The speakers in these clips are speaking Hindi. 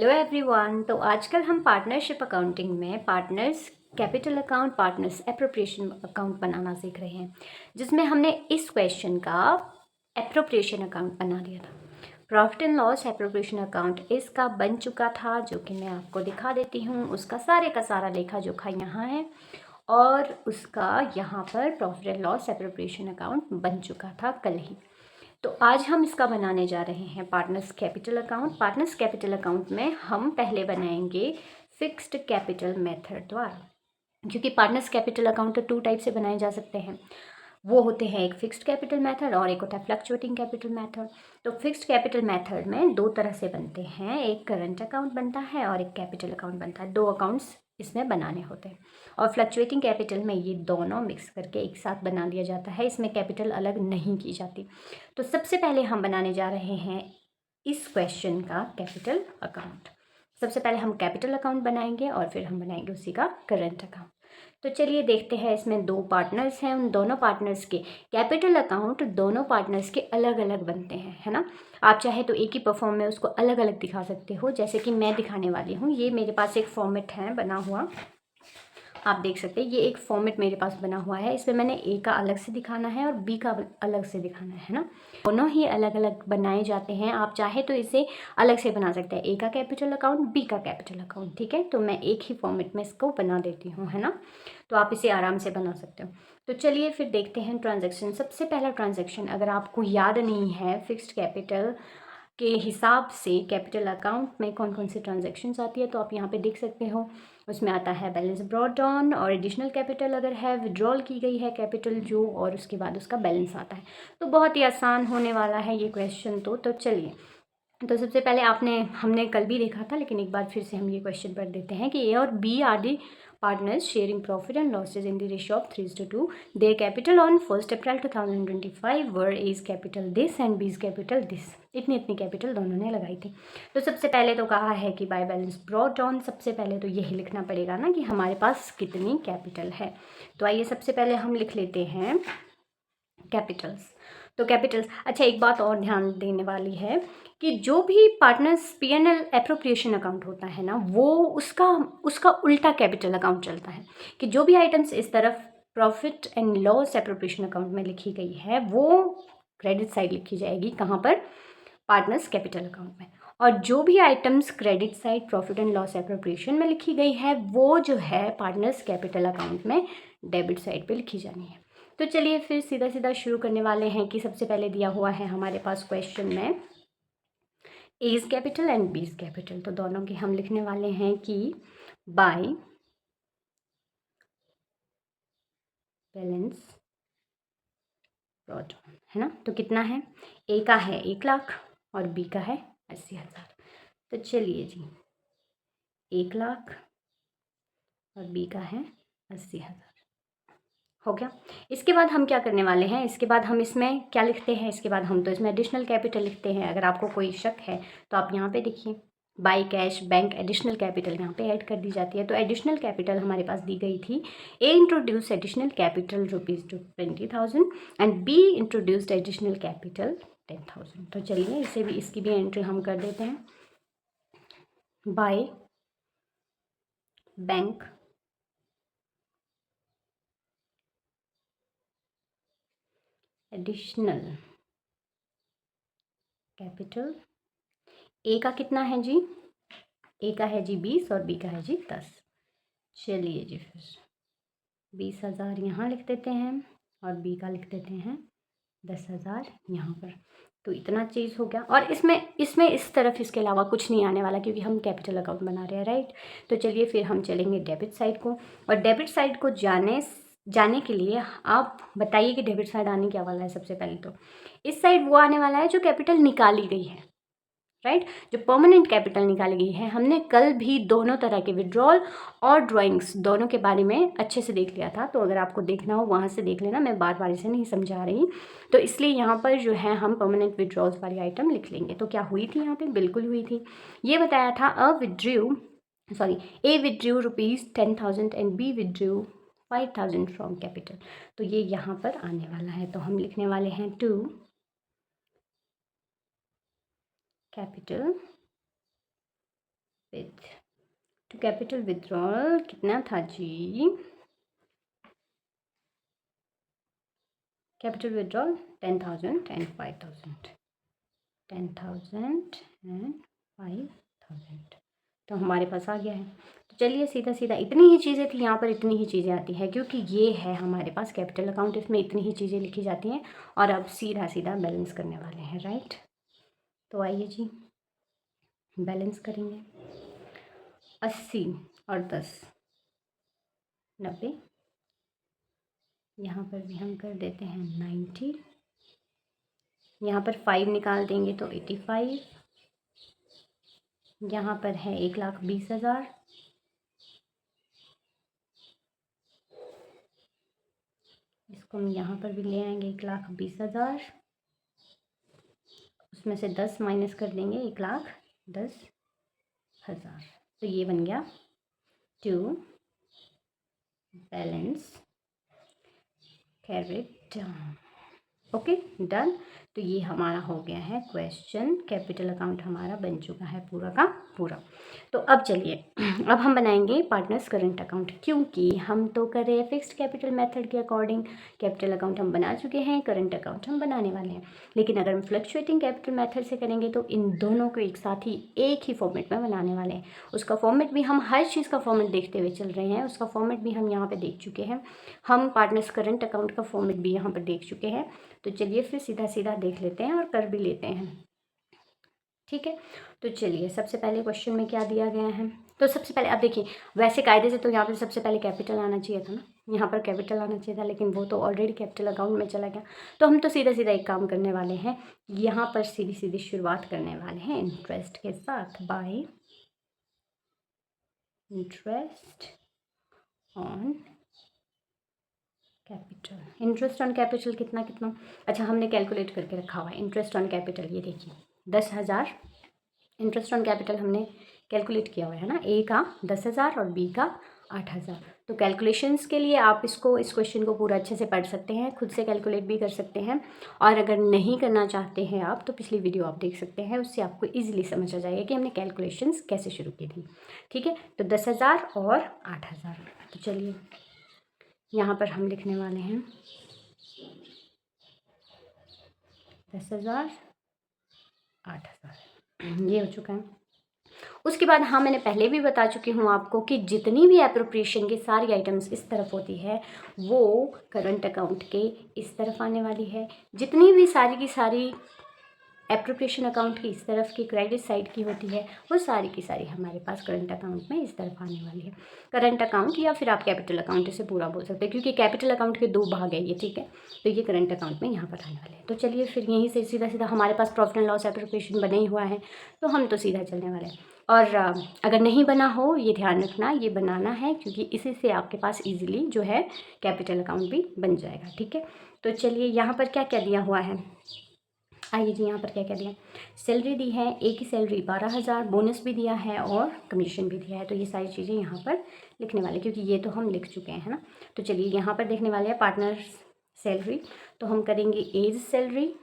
Hello everyone. तो आजकल हम पार्टनरशिप अकाउंटिंग में partners capital account, partners appropriation account बनाना सीख रहे हैं, जिसमें हमने इस क्वेश्चन का एप्रोप्रिएशन अकाउंट बना दिया था। Profit and loss appropriation account इसका बन चुका था, जो कि मैं आपको दिखा देती हूँ। उसका सारे का सारा लेखा जोखा यहाँ है और उसका यहाँ पर profit and loss appropriation account बन चुका था कल ही। तो आज हम इसका बनाने जा रहे हैं partners capital account. Partners capital account में हम पहले बनाएंगे फिक्स्ड कैपिटल मेथड द्वारा, क्योंकि पार्टनर्स कैपिटल अकाउंट तो 2 टाइप से बनाए जा सकते हैं। वो होते हैं एक फिक्स्ड कैपिटल मेथड और एक होता है फ्लक्चुएटिंग कैपिटल मेथड। तो फिक्स्ड कैपिटल मेथड में 2 तरह से बनते हैं, एक करंट अकाउंट बनता है और एक कैपिटल अकाउंट बनता है। 2 अकाउंट्स इसमें बनाने होते हैं और फ्लक्चुएटिंग कैपिटल में ये दोनों मिक्स करके एक साथ बना दिया जाता है। इसमें कैपिटल अलग नहीं की जाती। तो सबसे पहले हम बनाने जा रहे हैं इस क्वेश्चन का कैपिटल अकाउंट। सबसे पहले हम कैपिटल अकाउंट बनाएंगे और फिर हम बनाएंगे उसी का करंट अकाउंट। तो चलिए देखते हैं। इसमें 2 पार्टनर्स हैं, उन दोनों पार्टनर्स के कैपिटल अकाउंट दोनों पार्टनर्स के अलग अलग बनते हैं, है ना। आप चाहे तो एक ही परफॉर्म में उसको अलग अलग दिखा सकते हो, जैसे कि मैं दिखाने वाली हूँ। ये मेरे पास एक फॉर्मेट है बना हुआ, आप देख सकते हैं। ये एक फॉर्मेट मेरे पास बना हुआ है। इसमें मैंने ए का अलग से दिखाना है और बी का अलग से दिखाना है ना। दोनों ही अलग अलग बनाए जाते हैं। आप चाहे तो इसे अलग से बना सकते हैं, ए का कैपिटल अकाउंट, बी का कैपिटल अकाउंट, ठीक है। तो मैं एक ही फॉर्मेट में इसको बना देती हूँ, है ना। तो आप इसे आराम से बना सकते हो। तो चलिए फिर देखते हैं ट्रांजेक्शन। सबसे पहला ट्रांजेक्शन, अगर आपको याद नहीं है फिक्स्ड कैपिटल के हिसाब से कैपिटल अकाउंट में कौन कौन सी ट्रांजेक्शन्स आती है, तो आप यहाँ पे देख सकते हो। उसमें आता है बैलेंस ब्रॉट ऑन और एडिशनल कैपिटल अगर है, विड्रॉल की गई है कैपिटल जो, और उसके बाद उसका बैलेंस आता है। तो बहुत ही आसान होने वाला है ये क्वेश्चन। तो चलिए, तो सबसे पहले हमने कल भी देखा था, लेकिन एक बार फिर से हम ये क्वेश्चन पढ़ देते हैं कि ए और B are the partners sharing profit and losses in the ratio of 3:2. Their capital on 1st April 2025 were A's capital this and B's capital this. इतनी कैपिटल दोनों ने लगाई थी। तो सबसे पहले तो कहा है कि बाय बैलेंस ब्रॉट ऑन, सबसे पहले तो यही लिखना पड़ेगा ना कि हमारे पास कितनी कैपिटल है। तो आइए सबसे पहले हम लिख लेते हैं कैपिटल्स। तो कैपिटल्स, अच्छा एक बात और ध्यान देने वाली है कि जो भी पार्टनर्स पीएनएल एप्रोप्रिएशन अकाउंट होता है ना, वो उसका उल्टा कैपिटल अकाउंट चलता है। कि जो भी आइटम्स इस तरफ profit and loss appropriation account में लिखी गई है, वो क्रेडिट साइड लिखी जाएगी। कहाँ पर? पार्टनर्स कैपिटल अकाउंट में। और जो भी items credit side profit and loss appropriation में लिखी गई है, वो जो है पार्टनर्स कैपिटल अकाउंट में डेबिट साइड पे लिखी जानी है। तो चलिए फिर सीधा सीधा शुरू करने वाले हैं कि सबसे पहले दिया हुआ है हमारे पास क्वेश्चन में A's capital and B's capital. तो दोनों के हम लिखने वाले हैं कि बाय बैलेंस ब्रॉट ऑन, है ना। तो कितना है? ए का है 1 लाख और बी का है 80,000। तो चलिए जी, 1 लाख और बी का है 80,000 हो गया। इसके बाद हम क्या करने वाले हैं? इसके बाद हम इसमें क्या लिखते हैं? इसके बाद हम तो इसमें एडिशनल कैपिटल लिखते हैं। अगर आपको कोई शक है तो आप यहाँ पे देखिए, by cash bank additional capital यहाँ पे ऐड कर दी जाती है। तो एडिशनल कैपिटल हमारे पास दी गई थी, A introduce additional capital ₹20,000 and be introduced additional capital 10,000। तो चलिए इसे भी, इसकी भी एंट्री हम कर देते हैं। बाय बैंक एडिशनल कैपिटल, ए का कितना है जी? ए का है जी 20 और बी का है जी 10। चलिए जी, फिर 20,000 यहाँ लिख देते हैं और बी का लिख देते हैं 10,000 यहाँ पर। तो इतना चीज़ हो गया। और इसमें इस तरफ इसके अलावा कुछ नहीं आने वाला, क्योंकि हम कैपिटल अकाउंट बना रहे हैं, राइट। तो चलिए फिर हम चलेंगे डेबिट साइड को। और डेबिट साइड को जाने के लिए आप बताइए कि डेबिट साइड आने क्या वाला है। सबसे पहले तो इस साइड वो आने वाला है जो कैपिटल निकाली गई है, राइट। जो परमानेंट कैपिटल निकाली गई है। हमने कल भी दोनों तरह के विड्रॉल और ड्राइंग्स दोनों के बारे में अच्छे से देख लिया था। तो अगर आपको देखना हो वहाँ से देख लेना, मैं बार बार इसे नहीं समझा रही। तो इसलिए यहाँ पर जो है हम परमानेंट विड्रॉल्स वाली आइटम लिख लेंगे। तो क्या हुई थी यहाँ पे? बिल्कुल हुई थी। ये बताया था a withdrew ₹10,000 and b withdrew 5,000 from capital. तो ये यहाँ पर आने वाला है। तो हम लिखने वाले हैं to capital with to capital withdrawal कितना था जी? कैपिटल विड्रॉल 10,000 एंड 5,000, 10,000 एंड 5,000 तो हमारे पास आ गया है। तो चलिए सीधा सीधा इतनी ही चीज़ें थी, यहाँ पर इतनी ही चीज़ें आती हैं क्योंकि ये है हमारे पास कैपिटल अकाउंट, इसमें इतनी ही चीज़ें लिखी जाती हैं और अब सीधा सीधा बैलेंस करने वाले हैं, राइट। तो आइए जी बैलेंस करेंगे। 80 और 10 90, यहाँ पर भी हम कर देते हैं 90, यहाँ पर 5 निकाल देंगे तो 85, यहाँ पर है 1,20,000, इसको हम यहाँ पर भी ले आएंगे 1,20,000, उसमें से 10 माइनस कर देंगे 1,10,000, तो ये बन गया to balance carried down. Okay done. तो ये हमारा हो गया है क्वेश्चन, कैपिटल अकाउंट हमारा बन चुका है पूरा का पूरा। तो अब चलिए अब हम बनाएंगे पार्टनर्स करंट अकाउंट, क्योंकि हम तो कर रहे हैं फिक्स्ड कैपिटल मेथड के अकॉर्डिंग। कैपिटल अकाउंट हम बना चुके हैं, करंट अकाउंट हम बनाने वाले हैं, लेकिन अगर हम फ्लक्चुएटिंग कैपिटल मेथड से करेंगे तो इन दोनों को एक साथ ही एक ही फॉर्मेट में बनाने वाले हैं। उसका फॉर्मेट भी हम हर चीज़ का फॉर्मेट देखते हुए चल रहे हैं, उसका फॉर्मेट भी हम यहाँ पर देख चुके हैं, हम पार्टनर्स करंट अकाउंट का फॉर्मेट भी यहाँ पर देख चुके हैं। तो चलिए फिर सीधा सीधा देख लेते हैं और कर भी लेते हैं, ठीक है। तो चलिए सबसे पहले क्वेश्चन में क्या दिया गया है, तो सबसे पहले आप देखिए, वैसे कायदे से तो यहाँ पर सबसे पहले कैपिटल आना चाहिए था ना, यहाँ पर कैपिटल आना चाहिए था, लेकिन वो तो ऑलरेडी कैपिटल अकाउंट में चला गया। तो हम तो सीधा सीधा एक काम करने वाले हैं, यहाँ पर सीधी सीधी शुरुआत करने वाले हैं इंटरेस्ट के साथ, bye interest on capital. Interest on capital कितना कितना, अच्छा हमने कैलकुलेट करके रखा हुआ है इंटरेस्ट ऑन कैपिटल, ये देखिए 10,000 इंटरेस्ट ऑन कैपिटल हमने कैलकुलेट किया हुआ है ना, ए का 10,000 और बी का 8,000। तो कैलकुलेशंस के लिए आप इसको इस क्वेश्चन को पूरा अच्छे से पढ़ सकते हैं, खुद से कैलकुलेट भी कर सकते हैं, और अगर नहीं करना चाहते हैं आप तो पिछली वीडियो आप देख सकते हैं, उससे आपको ईजिली समझ आ जाएगा कि हमने कैलकुलेशंस कैसे शुरू की थी, ठीक है। तो 10,000 और 8,000, तो चलिए यहाँ पर हम लिखने वाले हैं 10,000 8,000, ये हो चुका है। उसके बाद हाँ मैंने पहले भी बता चुकी हूँ आपको कि जितनी भी एप्रोप्रिएशन की सारी आइटम्स इस तरफ होती है वो करंट अकाउंट के इस तरफ आने वाली है, जितनी भी सारी की सारी एप्रोप्रिएशन अकाउंट की इस तरफ की क्रेडिट साइड की होती है वो सारी की सारी हमारे पास करंट अकाउंट में इस तरफ आने वाली है। करंट अकाउंट या फिर आप कैपिटल अकाउंट इसे पूरा बोल सकते हैं, क्योंकि कैपिटल अकाउंट के 2 भाग है ये, ठीक है। तो ये करंट अकाउंट में यहाँ पर आने वाले हैं। तो चलिए फिर यहीं से सीधा सीधा हमारे पास प्रॉफिट एंड लॉस एप्रोप्रिएशन बना ही हुआ है, तो हम तो सीधा चलने वाले हैं। और अगर नहीं बना हो ये ध्यान रखना, ये बनाना है, क्योंकि इसी से आपके पास ईजिली जो है कैपिटल अकाउंट भी बन जाएगा, ठीक है। तो चलिए यहाँ पर क्या क्या दिया हुआ है, आइए जी यहाँ पर क्या क्या दिया, सैलरी दी है, एक ही सैलरी 12,000, बोनस भी दिया है और कमीशन भी दिया है। तो ये सारी चीज़ें यहाँ पर लिखने वाले, क्योंकि ये तो हम लिख चुके हैं ना। तो चलिए यहाँ पर देखने वाले हैं पार्टनर सैलरी, तो हम करेंगे A's salary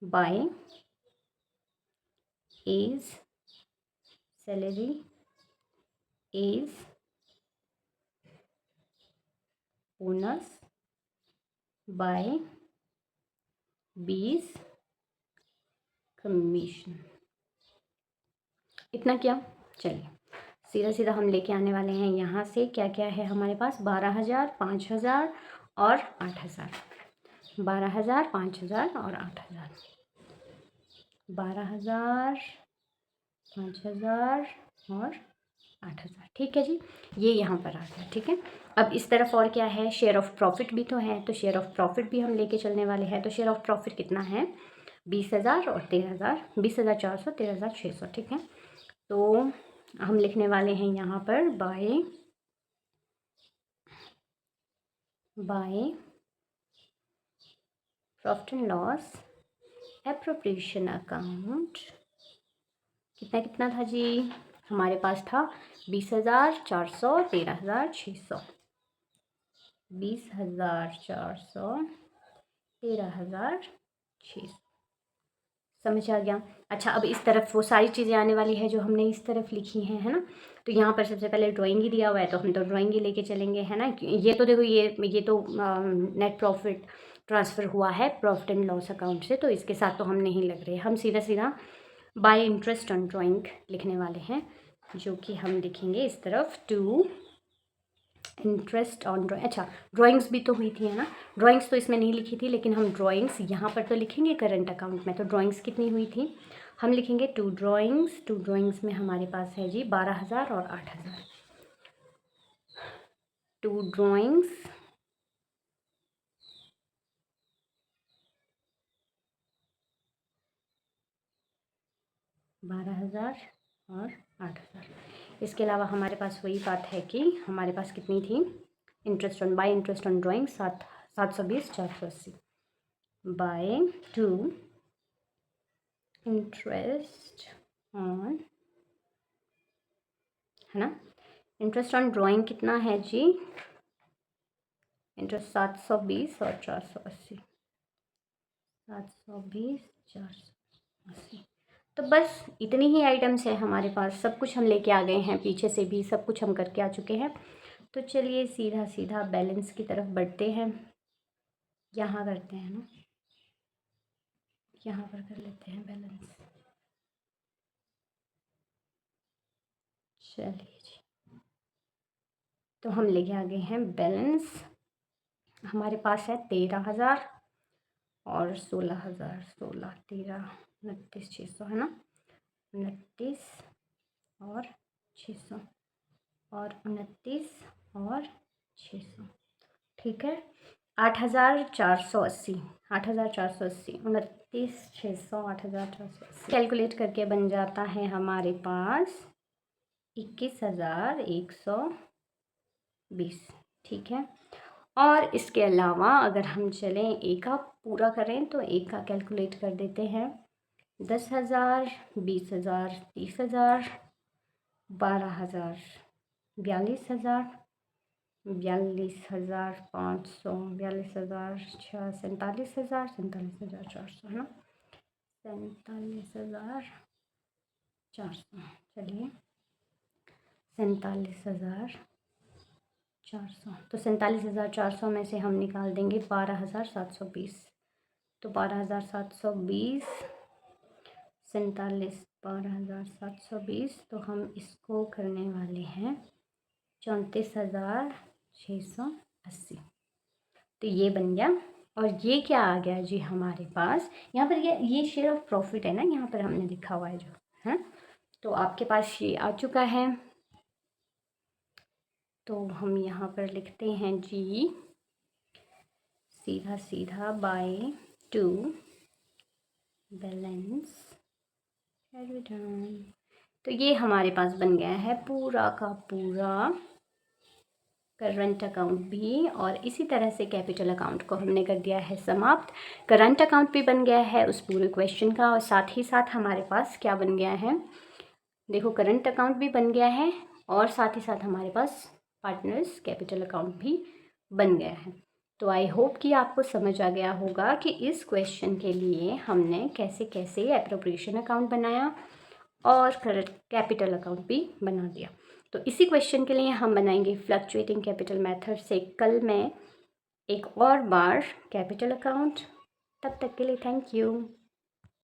by A's salary, A's bonus by 20 commission. इतना क्या, चलिए सीधा सीधा हम लेके आने वाले हैं यहाँ से क्या क्या है हमारे पास, 12,000 5,000 और 8,000, 12,000 5,000 और 8,000, 12,000 5,000 और 8,000, ठीक है जी। ये यहाँ पर आ गया, ठीक है। अब इस तरफ और क्या है, शेयर ऑफ प्रॉफिट भी तो है, तो शेयर ऑफ प्रॉफिट भी हम लेके चलने वाले हैं। तो शेयर ऑफ प्रॉफिट कितना है, 20,000 और 13,000, 20,400 13,600, ठीक है। तो हम लिखने वाले हैं यहाँ पर by profit and loss appropriation account, कितना कितना था जी, हमारे पास था 20,400 13,600, 20,400 13,600, समझ आ गया। अच्छा, अब इस तरफ वो सारी चीज़ें आने वाली है जो हमने इस तरफ लिखी हैं, है ना। तो यहाँ पर सबसे पहले ड्राइंग ही दिया हुआ है, तो हम तो ड्राइंग ही लेके चलेंगे, है ना। ये तो देखो, ये तो नेट प्रॉफिट ट्रांसफ़र हुआ है प्रॉफिट एंड लॉस अकाउंट से, तो इसके साथ तो हम नहीं लग रहे। हम सीधा सीधा बाय इंटरेस्ट ऑन ड्राइंग लिखने वाले हैं, जो कि हम लिखेंगे इस तरफ, टू इंटरेस्ट ऑन ड्राइंग। अच्छा, ड्राइंग्स भी तो हुई थी, है ना। ड्राइंग्स तो इसमें नहीं लिखी थी, लेकिन हम ड्राइंग्स यहाँ पर तो लिखेंगे करंट अकाउंट में। तो ड्राइंग्स कितनी हुई थी, हम लिखेंगे टू ड्राइंग्स। टू ड्राइंग्स में हमारे पास है जी 12,000 और 8,000। टू ड्राइंग्स 12,000 और 8,000। इसके अलावा हमारे पास वही बात है कि हमारे पास कितनी थी, interest on, bye interest on drawing 720 480 by two interest on, है ना। इंटरेस्ट ऑन ड्राइंग कितना है जी, इंटरेस्ट 720 और 480, 720 480। तो बस इतनी ही आइटम्स है हमारे पास, सब कुछ हम लेके आ गए हैं, पीछे से भी सब कुछ हम करके आ चुके हैं। तो चलिए सीधा सीधा बैलेंस की तरफ बढ़ते हैं। यहाँ करते हैं ना, यहाँ पर कर लेते हैं बैलेंस। चलिए जी, तो हम लेके आ गए हैं बैलेंस। हमारे पास है 13,000 और 16,000, 16 13 29 600, है ना। 29 और 600 और 29 और 600, ठीक है। 8,480, 8,480, 29 600, 8,480 कैलकुलेट करके बन जाता है हमारे पास 21,120, ठीक है। और इसके अलावा अगर हम चलें एक का पूरा करें, तो एक का कैलकुलेट कर देते हैं। 10,000, 20,000, 30,000, 12,000, 42,000, 42,500, 42,000, 47,000, 47,400, है ना। 47,400, चलिए 47,400। तो 47,400 में से हम निकाल देंगे 12,720। तो 12,720 47, 12,720, तो हम इसको करने वाले हैं 34,680। तो ये बन गया। और ये क्या आ गया जी हमारे पास, यहाँ पर ये शेयर ऑफ प्रॉफिट है ना, यहाँ पर हमने लिखा हुआ है जो है। तो आपके पास ये आ चुका है। तो हम यहाँ पर लिखते हैं जी सीधा सीधा बाय टू बैलेंस रिटर्न। तो ये हमारे पास बन गया है पूरा का पूरा करंट अकाउंट भी, और इसी तरह से कैपिटल अकाउंट को हमने कर दिया है समाप्त। करंट अकाउंट भी बन गया है उस पूरे क्वेश्चन का, और साथ ही साथ हमारे पास क्या बन गया है, देखो करंट अकाउंट भी बन गया है, और साथ ही साथ हमारे पास पार्टनर्स कैपिटल अकाउंट भी बन गया है। तो आई होप कि आपको समझ आ गया होगा कि इस क्वेश्चन के लिए हमने कैसे कैसे एप्रोप्रिएशन अकाउंट बनाया और कैपिटल अकाउंट भी बना दिया। तो इसी क्वेश्चन के लिए हम बनाएंगे फ्लक्चुएटिंग कैपिटल मेथड से कल मैं एक और बार कैपिटल अकाउंट। तब तक के लिए थैंक यू।